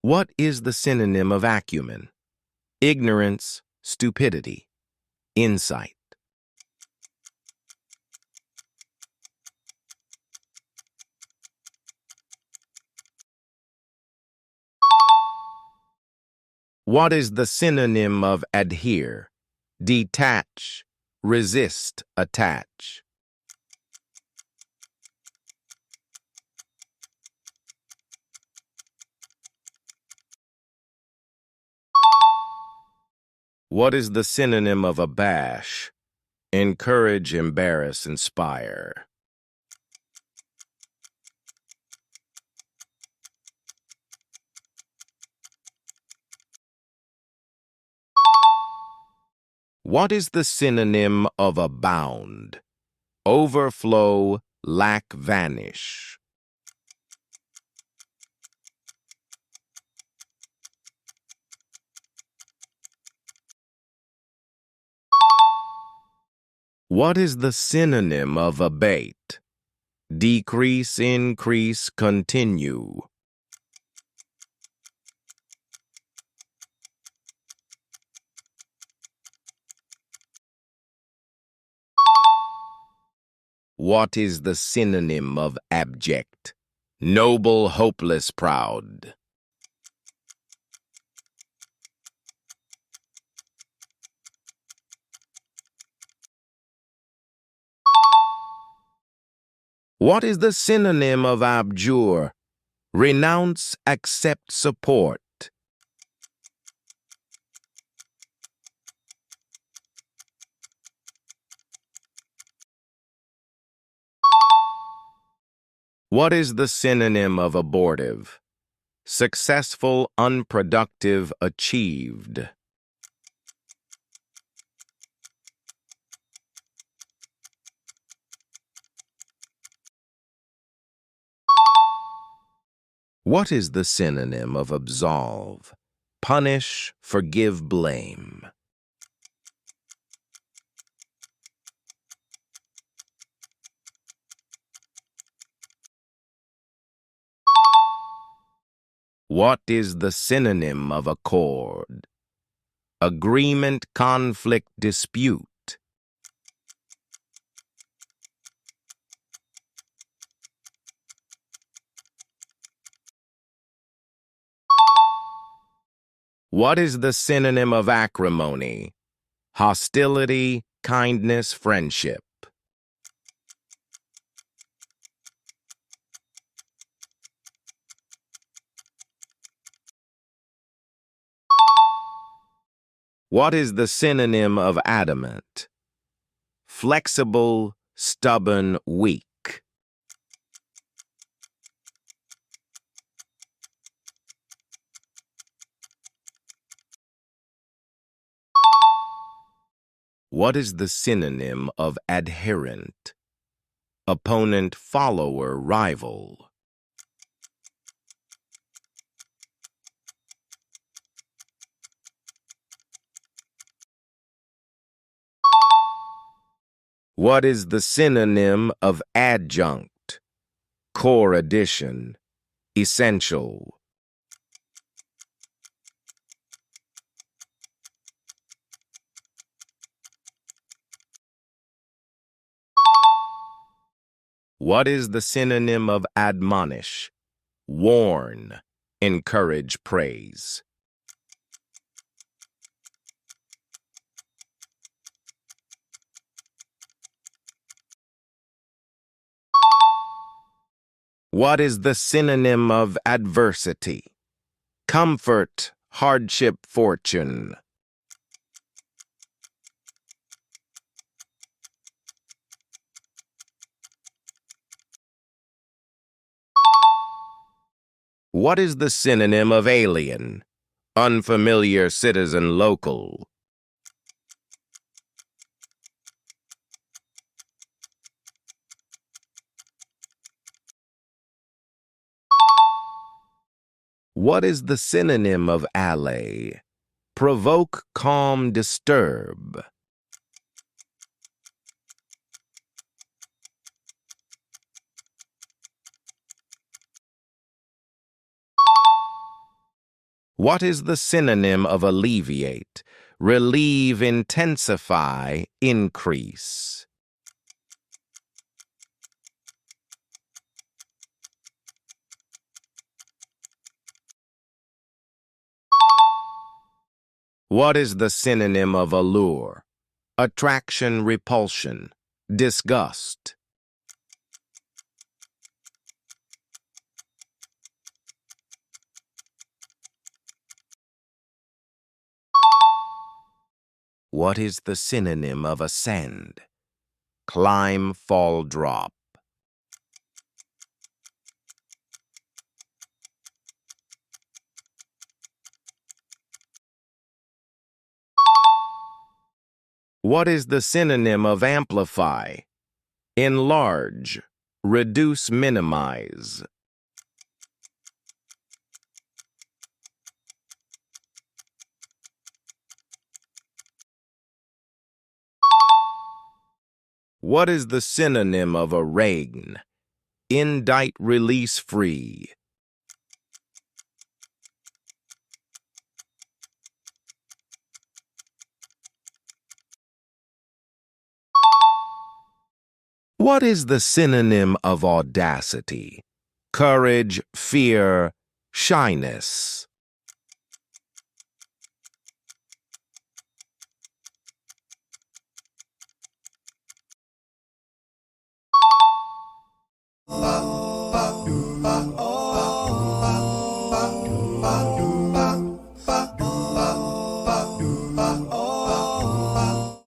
What is the synonym of acumen? Ignorance, stupidity, insight. What is the synonym of adhere? Detach, resist, attach. What is the synonym of abash? Encourage, embarrass, inspire. What is the synonym of abound? Overflow, lack, vanish. What is the synonym of abate? Decrease, increase, continue. What is the synonym of abject? Noble, hopeless, proud. What is the synonym of abjure? Renounce, accept, support. What is the synonym of abortive? Successful, unproductive, achieved. What is the synonym of absolve? Punish, forgive, blame. What is the synonym of accord? Agreement, conflict, dispute. What is the synonym of acrimony? Hostility, kindness, friendship. What is the synonym of adamant? Flexible, stubborn, weak. What is the synonym of adherent? Opponent, follower, rival. What is the synonym of adjunct? Core addition, essential. What is the synonym of admonish? Warn, encourage, praise. What is the synonym of adversity? Comfort, hardship, fortune. What is the synonym of alien? Unfamiliar, citizen, local. What is the synonym of allay? Provoke, calm, disturb. What is the synonym of alleviate? Relieve, intensify, increase. What is the synonym of allure? Attraction, repulsion, disgust. What is the synonym of ascend? Climb, fall, drop. What is the synonym of amplify? Enlarge, reduce, minimize. What is the synonym of arraign? Indict, release, free. What is the synonym of audacity? Courage, fear, shyness.